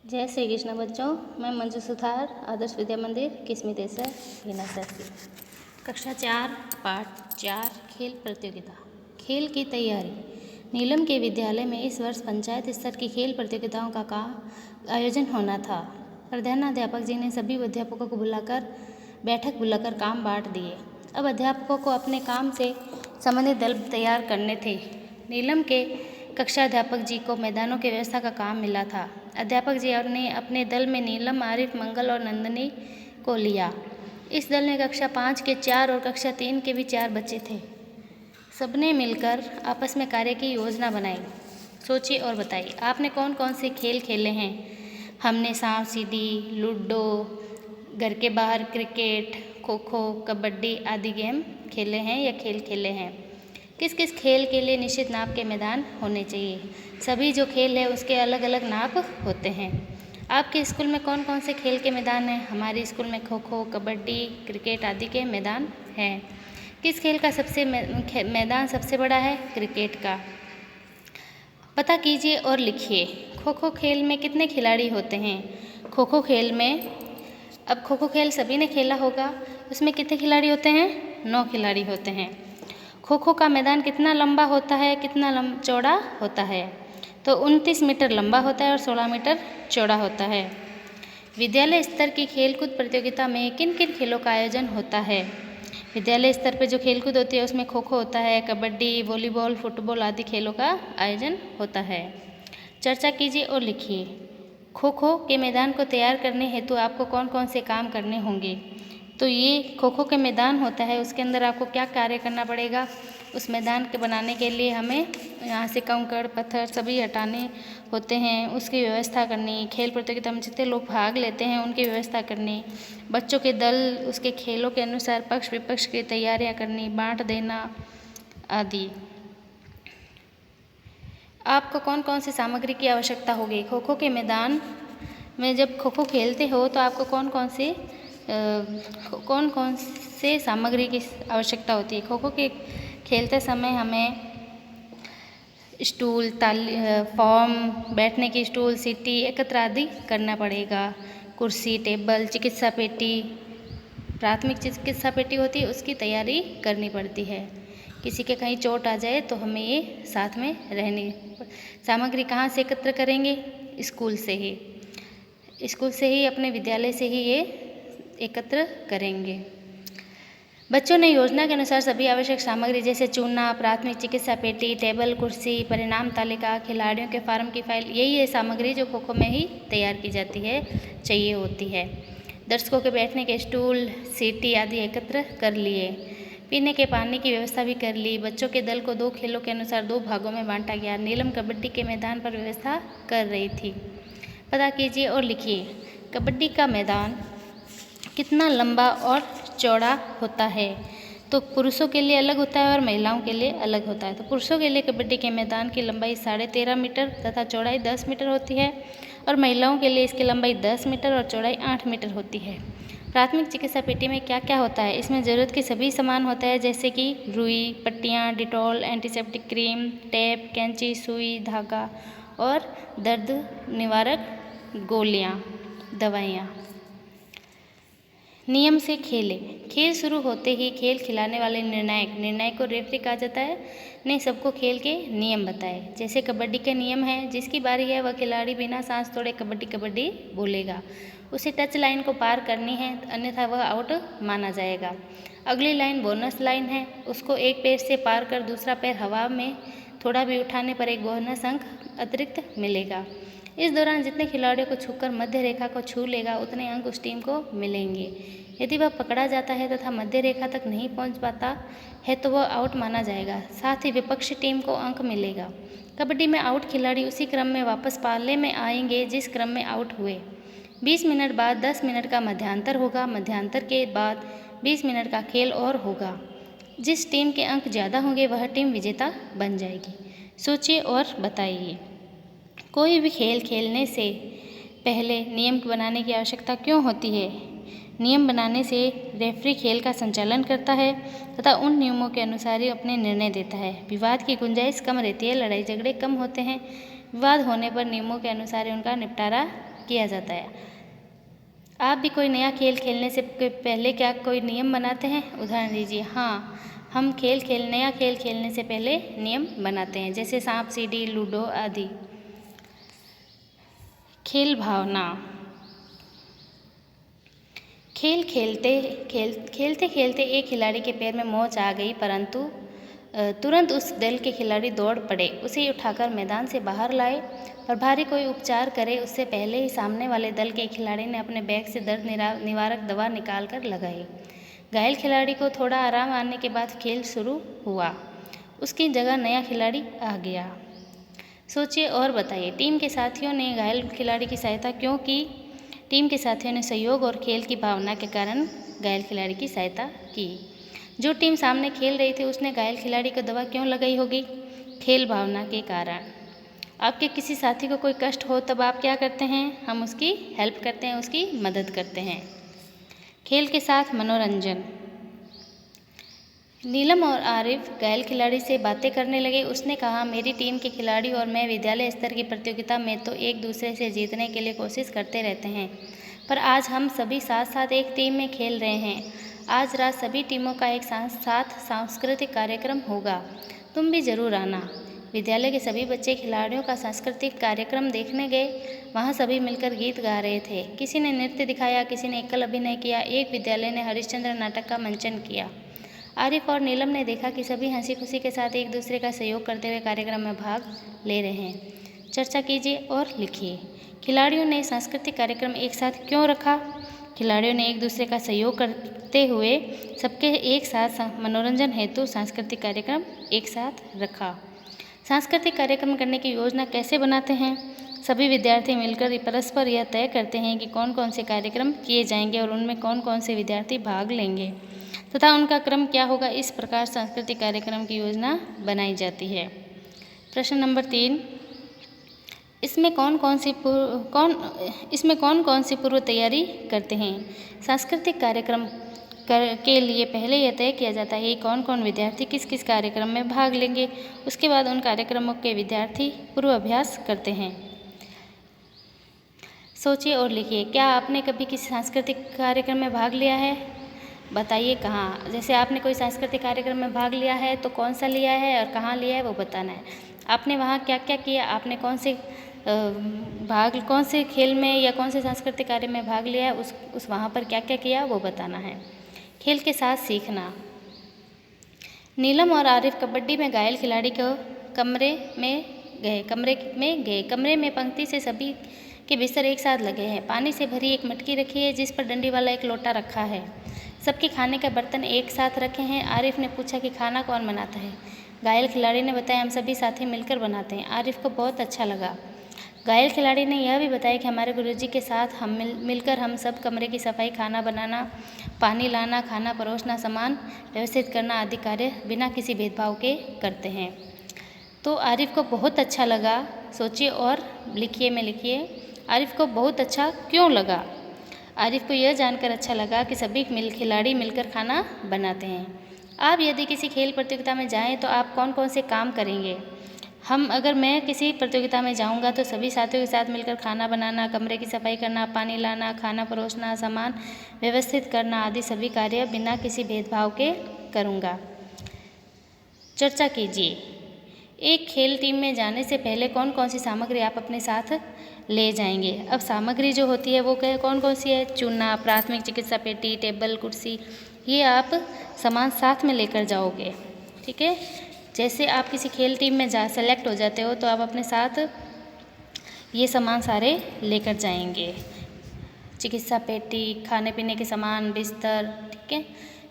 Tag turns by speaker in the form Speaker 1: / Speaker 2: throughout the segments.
Speaker 1: जय श्री कृष्ण बच्चों। मैं मंजू सुथार, आदर्श विद्या मंदिर किस्मी तेसर हीना सरसी। कक्षा 4 पाठ 4 खेल प्रतियोगिता। खेल की तैयारी। नीलम के विद्यालय में इस वर्ष पंचायत स्तर की खेल प्रतियोगिताओं का आयोजन होना था। प्रधानाध्यापक जी ने सभी अध्यापकों को बैठक बुलाकर काम बांट दिए। अब अध्यापकों को अपने काम से संबंधित दल तैयार करने थे। नीलम के कक्षा अध्यापक जी को मैदानों की व्यवस्था का काम मिला था। अध्यापक जी ने अपने दल में नीलम, आरिफ, मंगल और नंदनी को लिया। इस दल में कक्षा 5 के 4 और कक्षा 3 के भी 4 बच्चे थे। सबने मिलकर आपस में कार्य की योजना बनाई। सोचिए और बताइए, आपने कौन कौन से खेल खेले हैं? हमने सांप सीढ़ी, लूडो, घर के बाहर क्रिकेट, खो खो, कबड्डी आदि गेम खेले हैं या खेल खेले हैं। किस किस खेल के लिए निश्चित नाप के मैदान होने चाहिए? सभी जो खेल है उसके अलग अलग नाप होते हैं। आपके स्कूल में कौन कौन से खेल के मैदान हैं? हमारे स्कूल में खो खो, कबड्डी, क्रिकेट आदि के मैदान हैं। किस खेल का मैदान सबसे बड़ा है? क्रिकेट का। पता कीजिए और लिखिए। खो खो खेल में कितने खिलाड़ी होते हैं? खो खो खेल में, अब खो खो खेल सभी ने खेला होगा, उसमें कितने खिलाड़ी होते हैं? 9 खिलाड़ी होते हैं। खो खो का मैदान कितना लंबा होता है, कितना चौड़ा होता है? तो 29 मीटर लंबा होता है और 16 मीटर चौड़ा होता है। विद्यालय स्तर की खेलकूद प्रतियोगिता में किन किन खेलों का आयोजन होता है? विद्यालय स्तर पर जो खेलकूद होती है उसमें खो खो होता है, कबड्डी, वॉलीबॉल, फुटबॉल आदि खेलों का आयोजन होता है। चर्चा कीजिए और लिखिए। खो खो के मैदान को तैयार करने हेतु आपको कौन कौन से काम करने होंगे? तो ये खो खो के मैदान होता है, उसके अंदर आपको क्या कार्य करना पड़ेगा? उस मैदान के बनाने के लिए हमें यहाँ से कंकड़ पत्थर सभी हटाने होते हैं, उसकी व्यवस्था करनी। खेल प्रतियोगिता में जितने लोग भाग लेते हैं उनकी व्यवस्था करनी। बच्चों के दल उसके खेलों के अनुसार पक्ष विपक्ष की तैयारियाँ करनी, बांट देना आदि। आपको कौन कौन सी सामग्री की आवश्यकता होगी? खो खो के मैदान में जब खो खो खेलते हो तो आपको कौन कौन से सामग्री की आवश्यकता होती है? खो खो के खेलते समय हमें स्टूल, फॉर्म, बैठने की स्टूल, सीटी एकत्र आदि करना पड़ेगा। कुर्सी, टेबल, चिकित्सा पेटी, प्राथमिक चिकित्सा पेटी होती है उसकी तैयारी करनी पड़ती है। किसी के कहीं चोट आ जाए तो हमें ये साथ में रहनी। सामग्री कहाँ से एकत्र करेंगे? स्कूल से ही अपने विद्यालय से ही ये एकत्र करेंगे। बच्चों ने योजना के अनुसार सभी आवश्यक सामग्री जैसे चूना, प्राथमिक चिकित्सा पेटी, टेबल, कुर्सी, परिणाम तालिका, खिलाड़ियों के फार्म की फाइल, यही है सामग्री जो खो खो में ही तैयार की जाती है, चाहिए होती है। दर्शकों के बैठने के स्टूल, सीटी आदि एकत्र कर लिए। पीने के पानी की व्यवस्था भी कर ली। बच्चों के दल को 2 खेलों के अनुसार 2 भागों में बांटा गया। नीलम कबड्डी के मैदान पर व्यवस्था कर रही थी। पता कीजिए और लिखिए। कबड्डी का मैदान कितना लंबा और चौड़ा होता है? तो पुरुषों के लिए अलग होता है और महिलाओं के लिए अलग होता है। तो पुरुषों के लिए कबड्डी के मैदान की लंबाई 13.5 मीटर तथा चौड़ाई 10 मीटर होती है और महिलाओं के लिए इसकी लंबाई 10 मीटर और चौड़ाई 8 मीटर होती है। प्राथमिक चिकित्सा पेटी में क्या क्या होता है? इसमें ज़रूरत के सभी सामान होता है जैसे कि रुई, पट्टियाँ, डिटॉल, एंटीसेप्टिक क्रीम, टेप, कैंची, सुई, धागा और दर्द निवारक गोलियाँ, दवाइयाँ। नियम से खेलें। खेल शुरू होते ही खेल खिलाने वाले निर्णायक को रेफरी कहा जाता है। ने सबको खेल के नियम बताए। जैसे कबड्डी के नियम है, जिसकी बारी है वह खिलाड़ी बिना सांस तोड़े कबड्डी कबड्डी बोलेगा। उसे टच लाइन को पार करनी है, अन्यथा वह आउट माना जाएगा। अगली लाइन बोनस लाइन है, उसको एक पैर से पार कर दूसरा पैर हवा में थोड़ा भी उठाने पर एक बोनस अंक अतिरिक्त मिलेगा। इस दौरान जितने खिलाड़ियों को छूकर मध्य रेखा को छू लेगा उतने अंक उस टीम को मिलेंगे। यदि वह पकड़ा जाता है तथा मध्य रेखा तक नहीं पहुंच पाता है तो वह आउट माना जाएगा। साथ ही विपक्षी टीम को अंक मिलेगा। कबड्डी में आउट खिलाड़ी उसी क्रम में वापस पाले में आएंगे जिस क्रम में आउट हुए। 20 मिनट बाद 10 मिनट का मध्यांतर होगा। मध्यांतर के बाद 20 मिनट का खेल और होगा। जिस टीम के अंक ज़्यादा होंगे वह टीम विजेता बन जाएगी। सोचिए और बताइए। कोई भी खेल खेलने से पहले नियम बनाने की आवश्यकता क्यों होती है? नियम बनाने से रेफरी खेल का संचालन करता है तथा उन नियमों के अनुसार ही अपने निर्णय देता है। विवाद की गुंजाइश कम रहती है, लड़ाई झगड़े कम होते हैं। विवाद होने पर नियमों के अनुसार ही उनका निपटारा किया जाता है। आप भी कोई नया खेल खेलने से पहले क्या कोई नियम बनाते हैं? उदाहरण दीजिए। हाँ, हम नया खेल खेलने से पहले नियम बनाते हैं, जैसे सांप सीढ़ी, लूडो आदि। खेल भावना। खेलते खेलते एक खिलाड़ी के पैर में मोच आ गई, परंतु तुरंत उस दल के खिलाड़ी दौड़ पड़े, उसे उठाकर मैदान से बाहर लाए। प्रभारी कोई उपचार करे उससे पहले ही सामने वाले दल के खिलाड़ी ने अपने बैग से दर्द निवारक दवा निकालकर लगाई। घायल खिलाड़ी को थोड़ा आराम आने के बाद खेल शुरू हुआ। उसकी जगह नया खिलाड़ी आ गया। सोचिए और बताइए, टीम के साथियों ने घायल खिलाड़ी की सहायता क्यों की? टीम के साथियों ने सहयोग और खेल की भावना के कारण घायल खिलाड़ी की सहायता की। जो टीम सामने खेल रही थी उसने घायल खिलाड़ी को दवा क्यों लगाई होगी? खेल भावना के कारण। आपके किसी साथी को कोई कष्ट हो तब आप क्या करते हैं? हम उसकी हेल्प करते हैं, उसकी मदद करते हैं। खेल के साथ मनोरंजन। नीलम और आरिफ घायल खिलाड़ी से बातें करने लगे। उसने कहा, मेरी टीम के खिलाड़ी और मैं विद्यालय स्तर की प्रतियोगिता में तो एक दूसरे से जीतने के लिए कोशिश करते रहते हैं, पर आज हम सभी साथ साथ एक टीम में खेल रहे हैं। आज रात सभी टीमों का एक साथ सांस्कृतिक कार्यक्रम होगा, तुम भी ज़रूर आना। विद्यालय के सभी बच्चे खिलाड़ियों का सांस्कृतिक कार्यक्रम देखने गए। वहाँ सभी मिलकर गीत गा रहे थे। किसी ने नृत्य दिखाया, किसी ने एकल अभिनय किया। एक विद्यालय ने हरिश्चंद्र नाटक का मंचन किया। आरिफ और नीलम ने देखा कि सभी हंसी खुशी के साथ एक दूसरे का सहयोग करते हुए कार्यक्रम में भाग ले रहे हैं। चर्चा कीजिए और लिखिए। खिलाड़ियों ने सांस्कृतिक कार्यक्रम एक साथ क्यों रखा? खिलाड़ियों ने एक दूसरे का सहयोग करते हुए सबके एक साथ मनोरंजन हेतु सांस्कृतिक कार्यक्रम एक साथ रखा। सांस्कृतिक कार्यक्रम करने की योजना कैसे बनाते हैं? सभी विद्यार्थी मिलकर परस्पर यह तय करते हैं कि कौन कौन से कार्यक्रम किए जाएंगे और उनमें कौन कौन से विद्यार्थी भाग लेंगे तथा उनका क्रम क्या होगा। इस प्रकार सांस्कृतिक कार्यक्रम की योजना बनाई जाती है। प्रश्न नंबर 3, इसमें कौन कौन सी पूर्व तैयारी करते हैं? सांस्कृतिक कार्यक्रम के लिए पहले यह तय किया जाता है कि कौन कौन विद्यार्थी किस किस कार्यक्रम में भाग लेंगे। उसके बाद उन कार्यक्रमों के विद्यार्थी पूर्वाभ्यास करते हैं। सोचिए और लिखिए, क्या आपने कभी किसी सांस्कृतिक कार्यक्रम में भाग लिया है? बताइए कहाँ। जैसे आपने कोई सांस्कृतिक कार्यक्रम में भाग लिया है तो कौन सा लिया है और कहाँ लिया है वो बताना है। आपने वहाँ क्या क्या किया, आपने कौन से खेल में या कौन से सांस्कृतिक कार्य में भाग लिया है, उस वहाँ पर क्या क्या किया वो बताना है। खेल के साथ सीखना। नीलम और आरिफ कबड्डी में घायल खिलाड़ी को कमरे में गए। कमरे में पंक्ति से सभी के बिस्तर एक साथ लगे हैं। पानी से भरी एक मटकी रखी है जिस पर डंडी वाला एक लोटा रखा है। सबके खाने का बर्तन एक साथ रखे हैं। आरिफ ने पूछा कि खाना कौन बनाता है? घायल खिलाड़ी ने बताया, हम सभी साथी मिलकर बनाते हैं। आरिफ को बहुत अच्छा लगा। घायल खिलाड़ी ने यह भी बताया कि हमारे गुरुजी के साथ हम मिलकर हम सब कमरे की सफाई, खाना बनाना, पानी लाना, खाना परोसना, सामान व्यवस्थित करना आदि कार्य बिना किसी भेदभाव के करते हैं। तो आरिफ को बहुत अच्छा लगा। सोचिए और लिखिए में लिखिए, आरिफ को बहुत अच्छा क्यों लगा? आरिफ को यह जानकर अच्छा लगा कि सभी खिलाड़ी मिलकर खाना बनाते हैं। आप यदि किसी खेल प्रतियोगिता में जाएं तो आप कौन कौन से काम करेंगे? अगर मैं किसी प्रतियोगिता में जाऊंगा तो सभी साथियों के साथ मिलकर खाना बनाना, कमरे की सफाई करना, पानी लाना, खाना परोसना, सामान व्यवस्थित करना आदि सभी कार्य बिना किसी भेदभाव के करूंगा। चर्चा कीजिए। एक खेल टीम में जाने से पहले कौन कौन सी सामग्री आप अपने साथ ले जाएंगे? अब सामग्री जो होती है वो कौन कौन सी है? चूना, प्राथमिक चिकित्सा पेटी, टेबल, कुर्सी, ये आप सामान साथ में लेकर जाओगे। ठीक है। जैसे आप किसी खेल टीम में सेलेक्ट हो जाते हो तो आप अपने साथ ये सामान सारे लेकर जाएंगे। चिकित्सा पेटी, खाने पीने के सामान, बिस्तर। ठीक है।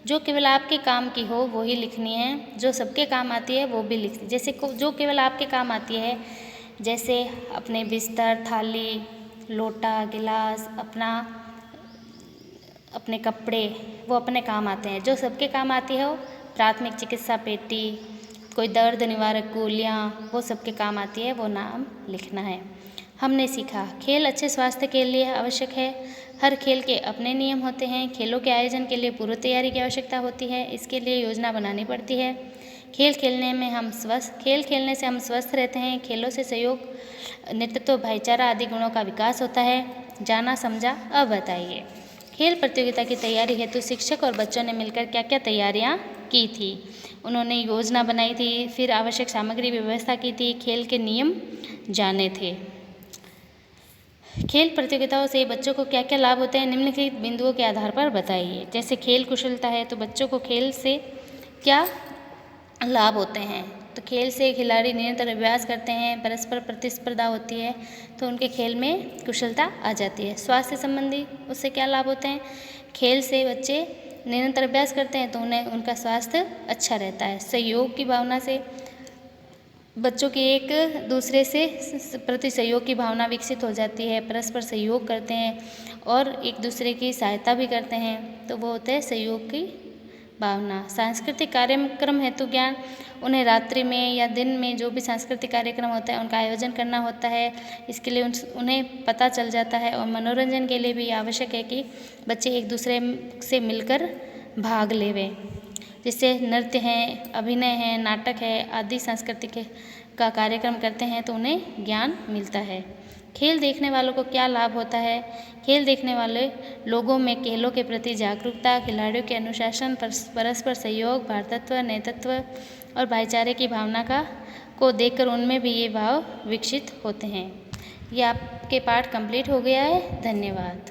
Speaker 1: जो केवल आपके काम की हो वो ही लिखनी है, जो सबके काम आती है वो भी लिखनी। जैसे जो केवल आपके काम आती है, जैसे अपने बिस्तर, थाली, लोटा, गिलास, अपने कपड़े, वो अपने काम आते हैं। जो सबके काम आती है वो प्राथमिक चिकित्सा पेटी, कोई दर्द निवारक गोलियाँ, वो सबके काम आती है, वो नाम लिखना है। हमने सीखा, खेल अच्छे स्वास्थ्य के लिए आवश्यक है। हर खेल के अपने नियम होते हैं। खेलों के आयोजन के लिए पूर्व तैयारी की आवश्यकता होती है। इसके लिए योजना बनानी पड़ती है। खेल खेलने से हम स्वस्थ रहते हैं। खेलों से सहयोग, नेतृत्व, भाईचारा आदि गुणों का विकास होता है। जाना समझा अब बताइए। खेल प्रतियोगिता की तैयारी हेतु शिक्षक और बच्चों ने मिलकर क्या क्या तैयारियां की थी। उन्होंने योजना बनाई थी, फिर आवश्यक सामग्री व्यवस्था की थी, खेल के नियम जाने थे। खेल प्रतियोगिताओं से बच्चों को क्या क्या लाभ होते हैं, निम्नलिखित बिंदुओं के आधार पर बताइए। जैसे खेल कुशलता है तो बच्चों को खेल से क्या लाभ होते हैं। तो खेल से खिलाड़ी निरंतर अभ्यास करते हैं, परस्पर प्रतिस्पर्धा होती है तो उनके खेल में कुशलता आ जाती है। स्वास्थ्य संबंधी उससे क्या लाभ होते हैं, खेल से बच्चे निरंतर अभ्यास करते हैं तो उन्हें उनका स्वास्थ्य अच्छा रहता है। सहयोग की भावना से बच्चों की एक दूसरे से प्रति सहयोग की भावना विकसित हो जाती है, परस्पर सहयोग करते हैं और एक दूसरे की सहायता भी करते हैं, तो वो होते हैं सहयोग की भावना। सांस्कृतिक कार्यक्रम हेतु ज्ञान, उन्हें रात्रि में या दिन में जो भी सांस्कृतिक कार्यक्रम होता है उनका आयोजन करना होता है, इसके लिए उन्हें पता चल जाता है। और मनोरंजन के लिए भी आवश्यक है कि बच्चे एक दूसरे से मिलकर भाग लेवें, जिससे नृत्य हैं, अभिनय है, नाटक है आदि सांस्कृतिक का कार्यक्रम करते हैं तो उन्हें ज्ञान मिलता है। खेल देखने वालों को क्या लाभ होता है, खेल देखने वाले लोगों में खेलों के प्रति जागरूकता, खिलाड़ियों के अनुशासन, परस्पर सहयोग, भ्रातृत्व, नेतृत्व और भाईचारे की भावना को देखकर उनमें भी ये भाव विकसित होते हैं। ये आपके पाठ कंप्लीट हो गया है। धन्यवाद।